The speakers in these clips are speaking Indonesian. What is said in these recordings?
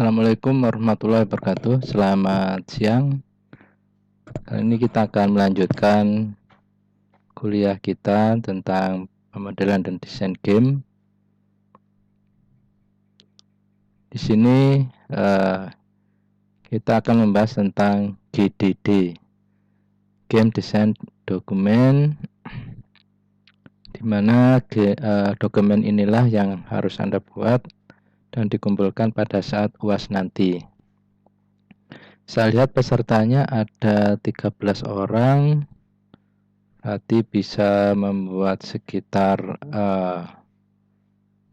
Assalamualaikum warahmatullahi wabarakatuh. Selamat siang. Kali ini kita akan melanjutkan kuliah kita tentang pemodelan dan desain game. Di sini kita akan membahas tentang GDD, Game Design Document, di mana dokumen inilah yang harus Anda buat dan dikumpulkan pada saat UAS nanti. Saya lihat pesertanya ada 13 orang, berarti bisa membuat sekitar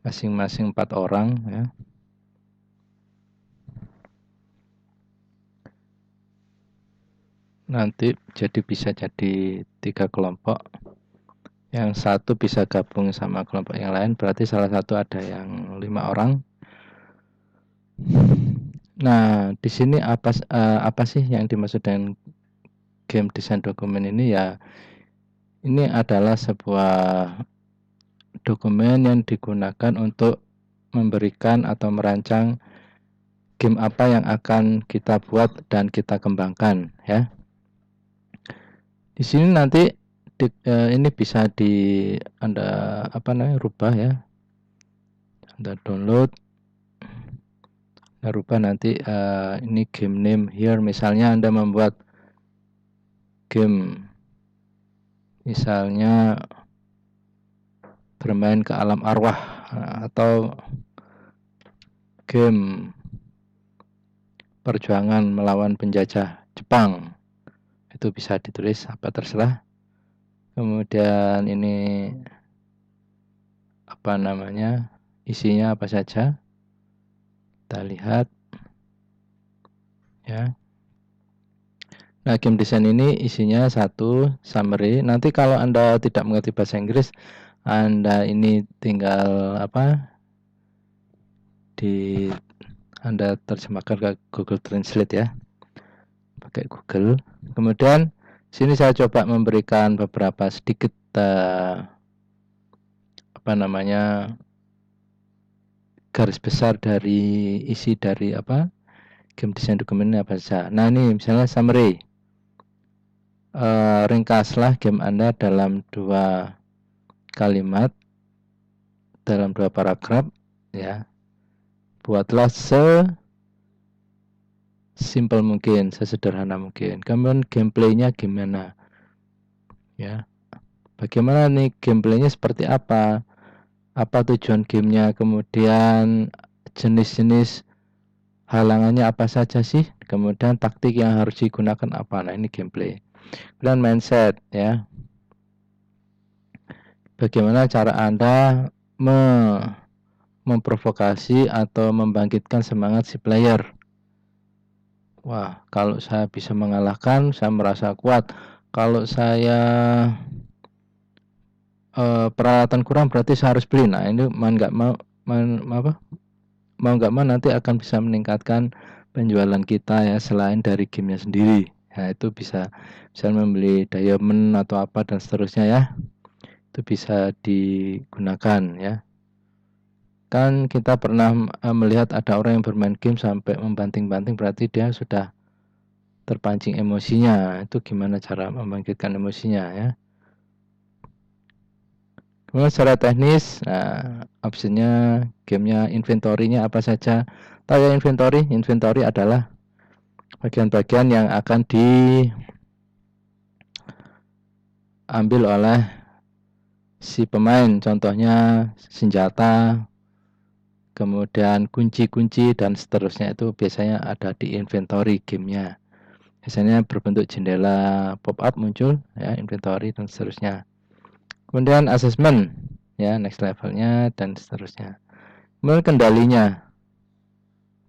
masing-masing 4 orang ya. Nanti bisa jadi 3 kelompok. Yang satu bisa gabung sama kelompok yang lain, berarti salah satu ada yang 5 orang. Nah, di sini apa sih yang dimaksud dengan game design dokumen ini ya? Ini adalah sebuah dokumen yang digunakan untuk memberikan atau merancang game apa yang akan kita buat dan kita kembangkan ya. Di sini nanti ini bisa Anda rubah ya. Anda download. Anda rubah nanti ini game name here, misalnya Anda membuat game misalnya bermain ke alam arwah atau game perjuangan melawan penjajah Jepang, itu bisa ditulis apa terserah. Kemudian ini isinya apa saja, kita lihat ya. Nah, game design ini isinya satu summary. Nanti kalau Anda tidak mengerti bahasa Inggris, Anda ini tinggal Anda terjemahkan ke Google Translate ya, pakai Google. Kemudian sini saya coba memberikan beberapa sedikit garis besar dari isi dari game design dokumen ini apa saja. Nah, ini misalnya summary. Ringkaslah game Anda dalam 2 kalimat, dalam 2 paragraf ya. Buatlah sesimpel mungkin, sesederhana mungkin. Kemudian gameplaynya gimana ya, bagaimana nih gameplaynya, seperti apa tujuan gamenya, kemudian jenis-jenis halangannya apa saja sih, kemudian taktik yang harus digunakan apa. Nah, ini gameplay. Kemudian mindset ya, bagaimana cara Anda memprovokasi atau membangkitkan semangat si player. Wah, kalau saya bisa mengalahkan, saya merasa kuat. Kalau saya peralatan kurang, berarti saya harus beli. Nah, ini mau nggak mau nanti akan bisa meningkatkan penjualan kita ya, selain dari gamenya sendiri. Nah, itu bisa membeli diamond atau apa dan seterusnya ya. Itu bisa digunakan ya. Kan kita pernah melihat ada orang yang bermain game sampai membanting-banting, berarti dia sudah terpancing emosinya. Itu gimana cara membangkitkan emosinya ya. Kemudian secara teknis, nah, opsinya gamenya, inventory-nya apa saja. Tahu ya inventory? Inventory adalah bagian-bagian yang akan diambil oleh si pemain. Contohnya senjata, kemudian kunci-kunci dan seterusnya, itu biasanya ada di inventory gamenya. Biasanya berbentuk jendela pop-up muncul ya, inventory dan seterusnya. Kemudian assessment ya, next levelnya dan seterusnya. Kemudian kendalinya,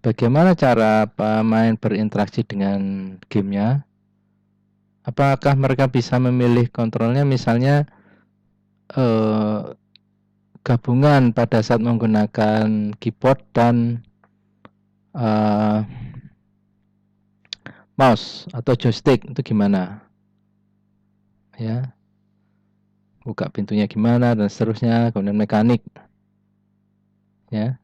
bagaimana cara pemain berinteraksi dengan gamenya. Apakah mereka bisa memilih kontrolnya, misalnya gabungan pada saat menggunakan keyboard dan mouse atau joystick, itu gimana ya, buka pintunya gimana dan seterusnya. Kemudian mekanik ya,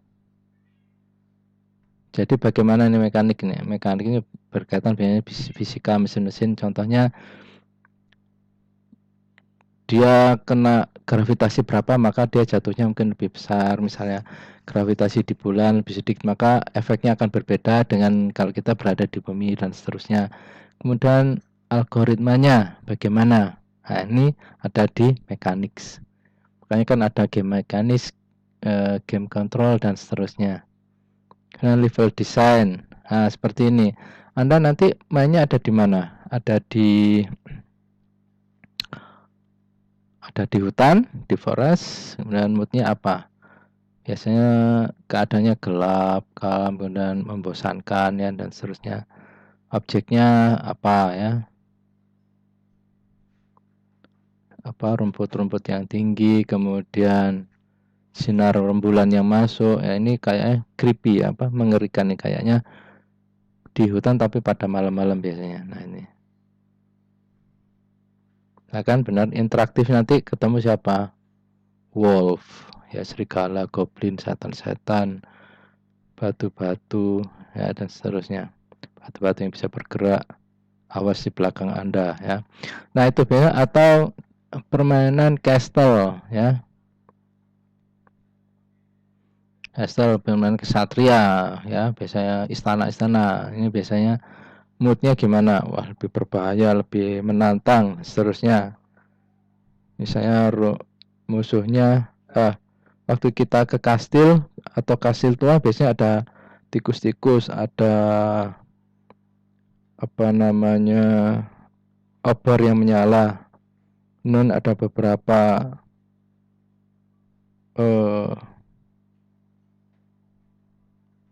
Jadi bagaimana ini mekanik ini? Mekanik ini berkaitan dengan fisika mesin-mesin. Contohnya dia kena gravitasi berapa, maka dia jatuhnya mungkin lebih besar. Misalnya gravitasi di bulan lebih sedikit, maka efeknya akan berbeda dengan kalau kita berada di bumi dan seterusnya. Kemudian algoritmanya bagaimana? Nah, ini ada di mechanics. Makanya kan ada game mekanis, game control dan seterusnya. Kemudian level design. Nah, seperti ini. Anda nanti mainnya ada di mana? Ada di hutan, di forest. Kemudian moodnya apa? Biasanya keadaannya gelap, kalem, kemudian membosankan ya dan seterusnya. Objeknya apa ya? Apa rumput-rumput yang tinggi, kemudian sinar rembulan yang masuk. Ya, ini kayaknya creepy, apa mengerikan nih kayaknya di hutan tapi pada malam-malam biasanya. Nah ini. Nah kan benar interaktif, nanti ketemu siapa? Wolf, ya serigala, goblin, setan-setan, batu-batu, ya dan seterusnya. Batu-batu yang bisa bergerak, awas di belakang Anda ya. Nah itu biasanya, atau permainan castle ya. Castle permainan kesatria ya, biasanya istana-istana. Ini biasanya moodnya gimana? Wah lebih berbahaya, lebih menantang, seterusnya. Misalnya musuhnya waktu kita ke kastil atau kastil tua biasanya ada tikus-tikus, ada apa namanya obor yang menyala, non ada beberapa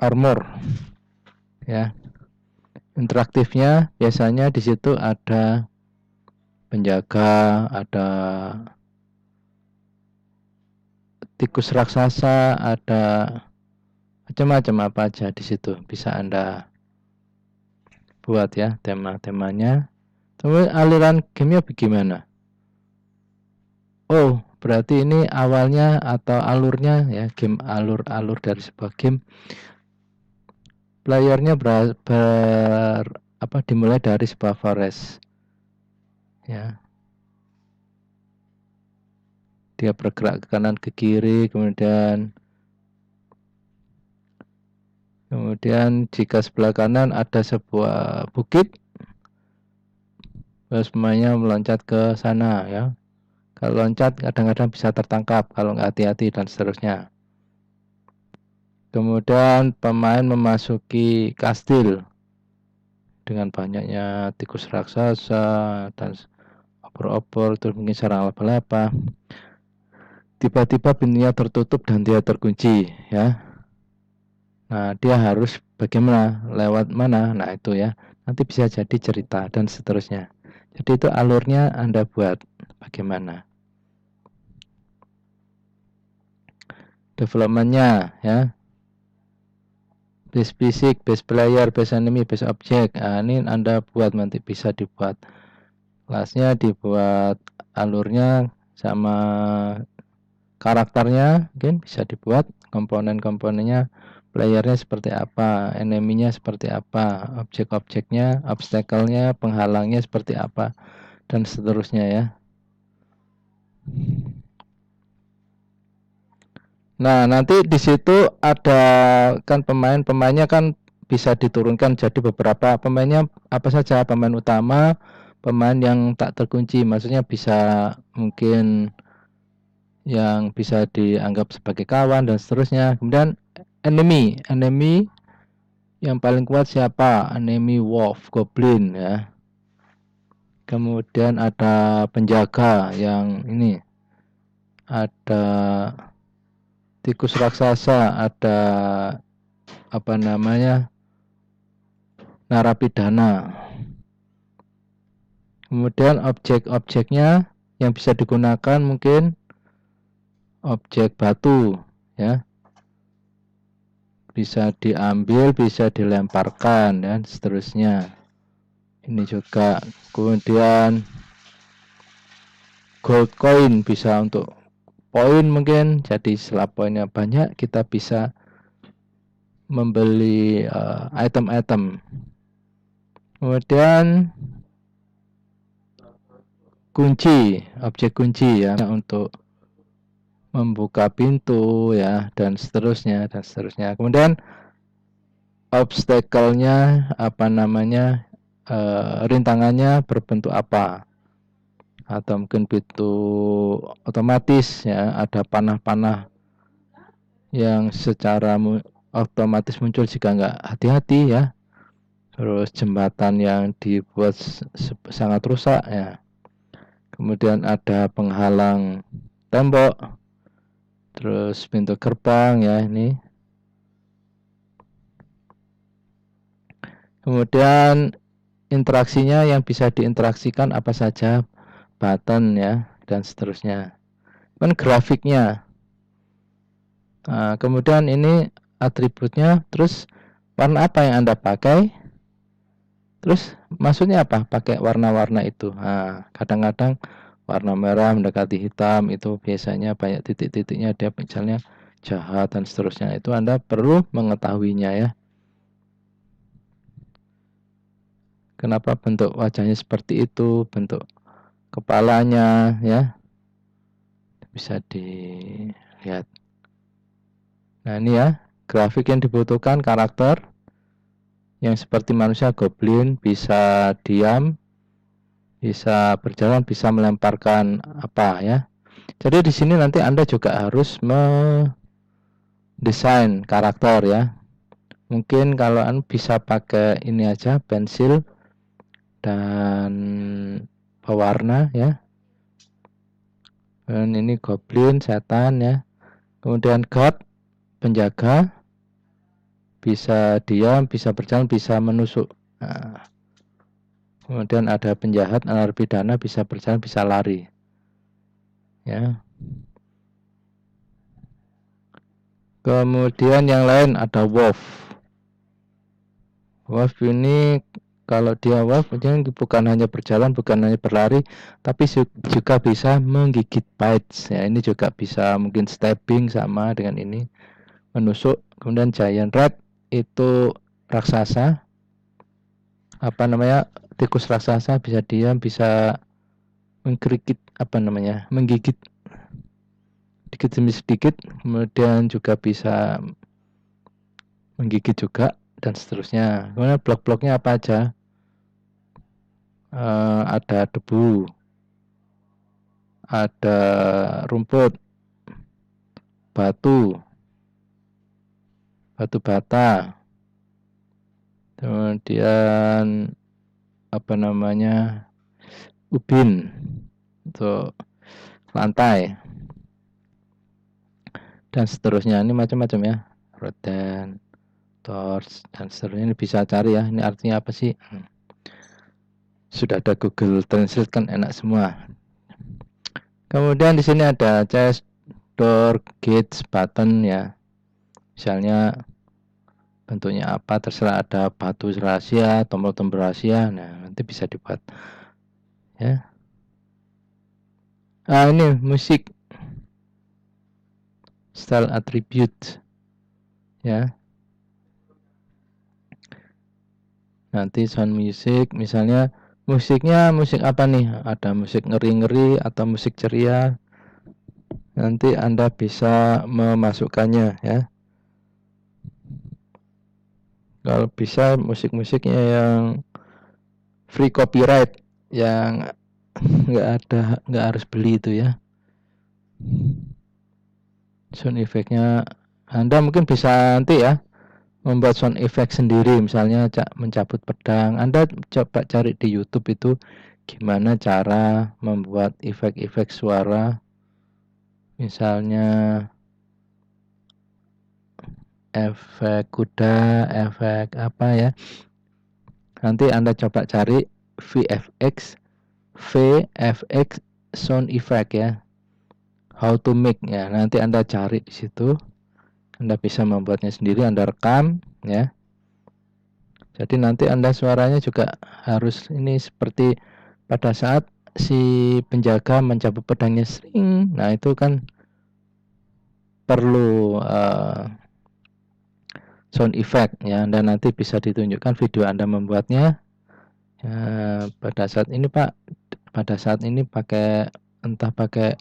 armor ya. Interaktifnya biasanya di situ ada penjaga, ada tikus raksasa, ada macam-macam apa aja di situ bisa Anda buat ya tema-temanya. Kemudian aliran gamenya bagaimana? Oh, berarti ini awalnya atau alurnya ya, game alur dari sebuah game. Playernya dimulai dari sebuah forest. Ya. Dia bergerak ke kanan ke kiri, kemudian jika sebelah kanan ada sebuah bukit, pemainnya meloncat ke sana ya. Kalau loncat kadang-kadang bisa tertangkap kalau nggak hati-hati dan seterusnya. Kemudian pemain memasuki kastil dengan banyaknya tikus raksasa dan opor-opor, terus mungkin sarang laba-laba. Tiba-tiba pintunya tertutup dan dia terkunci ya. Nah dia harus bagaimana, lewat mana, nah itu ya nanti bisa jadi cerita dan seterusnya. Jadi itu alurnya Anda buat bagaimana developmentnya ya, base fisik, base player, base enemy, base object. Nah, ini Anda buat, nanti bisa dibuat kelasnya, dibuat alurnya sama karakternya, mungkin bisa dibuat komponen-komponennya, playernya seperti apa, enemy-nya seperti apa, objek-objeknya, obstacle-nya, penghalangnya seperti apa, dan seterusnya ya. Nah, nanti di situ ada kan pemainnya kan bisa diturunkan jadi beberapa pemainnya, apa saja pemain utama, pemain yang tak terkunci, maksudnya bisa mungkin yang bisa dianggap sebagai kawan dan seterusnya. Kemudian enemy yang paling kuat siapa? Enemy wolf, goblin ya. Kemudian ada penjaga yang ini, ada tikus raksasa, ada apa namanya, narapidana. Kemudian objek-objeknya yang bisa digunakan mungkin objek batu ya, bisa diambil, bisa dilemparkan dan seterusnya. Ini juga. Kemudian gold coin bisa untuk poin mungkin, jadi setelah poinnya banyak kita bisa membeli item-item. Kemudian kunci, objek kunci ya, untuk membuka pintu ya, dan seterusnya dan seterusnya. Kemudian obstacle-nya apa namanya, rintangannya berbentuk apa, atau mungkin pintu otomatis ya, ada panah-panah yang secara otomatis muncul jika nggak hati-hati ya. Terus jembatan yang dibuat sangat rusak ya. Kemudian ada penghalang tembok. Terus pintu gerbang ya ini. Kemudian interaksinya yang bisa diinteraksikan apa saja, button ya, dan seterusnya. Kan grafiknya. Nah, kemudian ini atributnya, terus warna apa yang Anda pakai? Terus maksudnya apa? Pakai warna-warna itu. Nah, kadang-kadang warna merah mendekati hitam itu biasanya banyak titik-titiknya, dia misalnya jahat dan seterusnya. Itu Anda perlu mengetahuinya ya. Kenapa bentuk wajahnya seperti itu, bentuk kepalanya ya. Bisa dilihat. Nah, ini ya, grafik yang dibutuhkan, karakter yang seperti manusia goblin, bisa diam, bisa berjalan, bisa melemparkan apa ya. Jadi di sini nanti Anda juga harus mendesain karakter ya. Mungkin kalau Anda bisa pakai ini aja, pensil dan pewarna ya. Dan ini goblin, setan ya. Kemudian guard, penjaga, bisa diam, bisa berjalan, bisa menusuk. Nah, kemudian ada penjahat, narapidana, bisa berjalan, bisa lari. Ya. Kemudian yang lain ada wolf. Wolf ini kalau dia wolf, dia bukan hanya berjalan, bukan hanya berlari, tapi juga bisa menggigit bites. Ya, ini juga bisa mungkin stabbing sama dengan ini, menusuk. Kemudian giant rat itu raksasa, apa namanya, tikus raksasa, bisa diam, bisa menggigit, apa namanya, menggigit sedikit demi sedikit, kemudian juga bisa menggigit juga dan seterusnya. Kemudian blok-bloknya apa aja? Ada debu, ada rumput, batu bata, kemudian apa namanya, ubin untuk lantai dan seterusnya. Ini macam-macam ya, rodan, torch dan seterusnya. Ini bisa cari ya, ini artinya apa sih. Sudah ada Google Translate kan enak semua. Kemudian di sini ada chest, door, gates, button ya. Misalnya bentuknya apa, terserah, ada batu rahasia, tombol-tombol rahasia. Nah, nanti bisa dibuat ya. Ini musik, style attribute ya. Nanti sound music, misalnya musiknya musik apa nih, ada musik ngeri-ngeri atau musik ceria, nanti Anda bisa memasukkannya ya. Kalau bisa musik-musiknya yang free copyright, yang nggak harus beli itu ya. Sound effect-nya Anda mungkin bisa nanti ya membuat sound effect sendiri, misalnya mencabut pedang. Anda coba cari di YouTube itu gimana cara membuat efek-efek suara, misalnya efek kuda, efek apa ya. Nanti Anda coba cari VFX sound effect ya, how to make ya. Nanti Anda cari di situ, Anda bisa membuatnya sendiri, Anda rekam ya. Jadi nanti Anda suaranya juga harus ini seperti pada saat si penjaga mencabut pedangnya sering. Nah, itu kan perlu sound effect ya. Anda nanti bisa ditunjukkan video Anda membuatnya ya, pada saat ini Pak, pada saat ini pakai entah pakai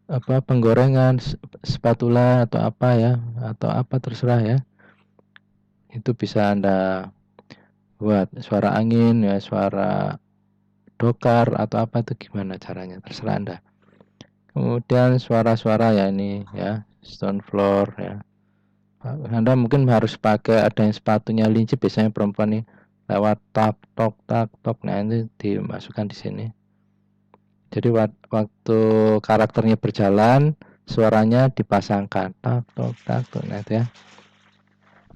apa penggorengan, spatula atau apa ya, atau apa terserah ya. Itu bisa Anda buat suara angin ya, suara dokar atau apa itu gimana caranya, terserah Anda. Kemudian suara-suara ya ini ya, stone floor ya. Anda mungkin harus pakai ada yang sepatunya lincip, biasanya perempuan nih lewat tak tok tak tok, nah ini dimasukkan di sini. Jadi waktu karakternya berjalan, suaranya dipasangkan tak tok tak tok, nah itu ya.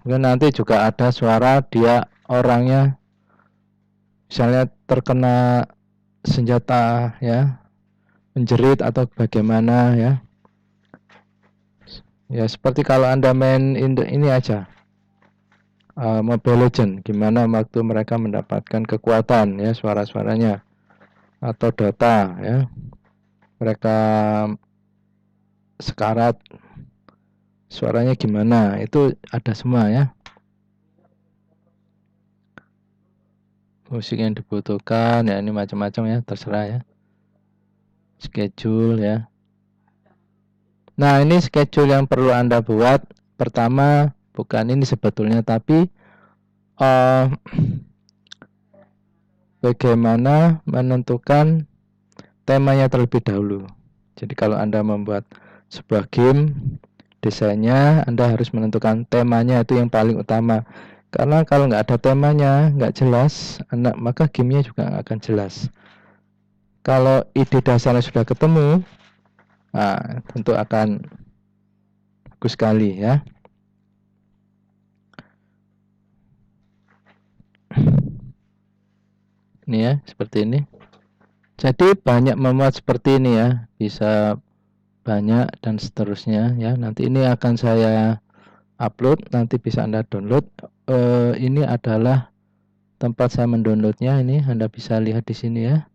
Kemudian nanti juga ada suara dia orangnya misalnya terkena senjata ya, menjerit atau bagaimana ya. Ya seperti kalau Anda main ini aja, Mobile Legend, gimana waktu mereka mendapatkan kekuatan ya, suara-suaranya atau Dota ya, mereka sekarat suaranya gimana, itu ada semua ya. Musik yang dibutuhkan ya, ini macam-macam ya, terserah ya. Schedule ya. Nah ini schedule yang perlu Anda buat. Pertama bukan ini sebetulnya, tapi bagaimana menentukan temanya terlebih dahulu. Jadi kalau Anda membuat sebuah game, desainnya Anda harus menentukan temanya, itu yang paling utama. Karena kalau nggak ada temanya, nggak jelas, maka gamenya juga nggak akan jelas. Kalau ide dasarnya sudah ketemu, nah, tentu akan bagus sekali ya. Ini ya, seperti ini. Jadi banyak memuat seperti ini ya, bisa banyak dan seterusnya ya. Nanti ini akan saya upload, nanti bisa Anda download. Ini adalah tempat saya mendownloadnya, ini Anda bisa lihat di sini ya.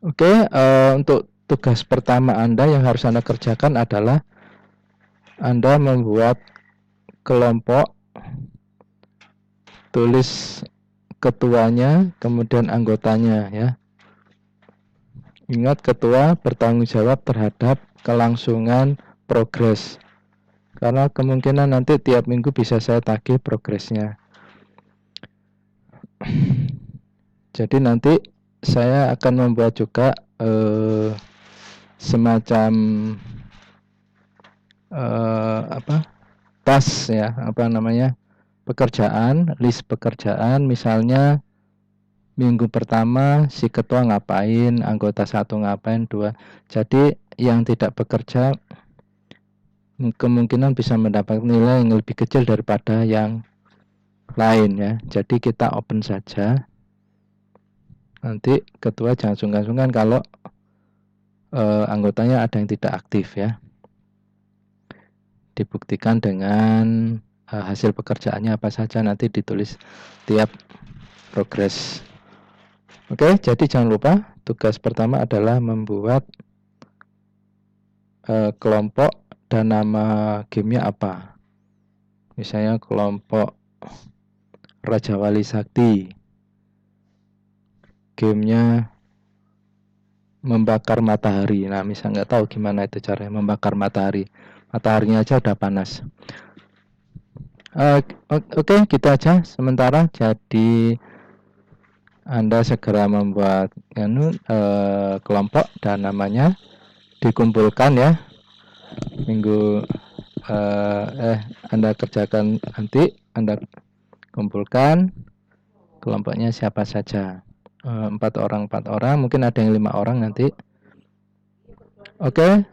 Oke, untuk tugas pertama Anda yang harus Anda kerjakan adalah Anda membuat kelompok, tulis ketuanya, kemudian anggotanya ya. Ingat, ketua bertanggung jawab terhadap kelangsungan progres. Karena kemungkinan nanti tiap minggu bisa saya tagih progresnya. Jadi nanti saya akan membuat juga semacam task ya, pekerjaan, list pekerjaan, misalnya minggu pertama si ketua ngapain, anggota 1 ngapain, 2. Jadi yang tidak bekerja kemungkinan bisa mendapat nilai yang lebih kecil daripada yang lain ya. Jadi kita open saja. Nanti ketua jangan sungkan-sungkan kalau anggotanya ada yang tidak aktif ya. Dibuktikan dengan hasil pekerjaannya apa saja, nanti ditulis tiap progres. Oke, jadi jangan lupa tugas pertama adalah membuat kelompok dan nama gamenya apa. Misalnya kelompok Raja Wali Sakti, gamenya membakar matahari. Nah, misal nggak tahu gimana itu caranya membakar matahari. Mataharinya aja udah panas. Oke, gitu aja sementara. Jadi Anda segera membuat kelompok dan namanya dikumpulkan ya. Minggu Anda kerjakan nanti, Anda kumpulkan kelompoknya siapa saja. 4 orang, mungkin ada yang 5 orang nanti. Oke,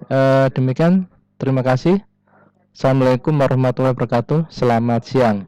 demikian. Terima kasih. Assalamualaikum warahmatullahi wabarakatuh. Selamat siang.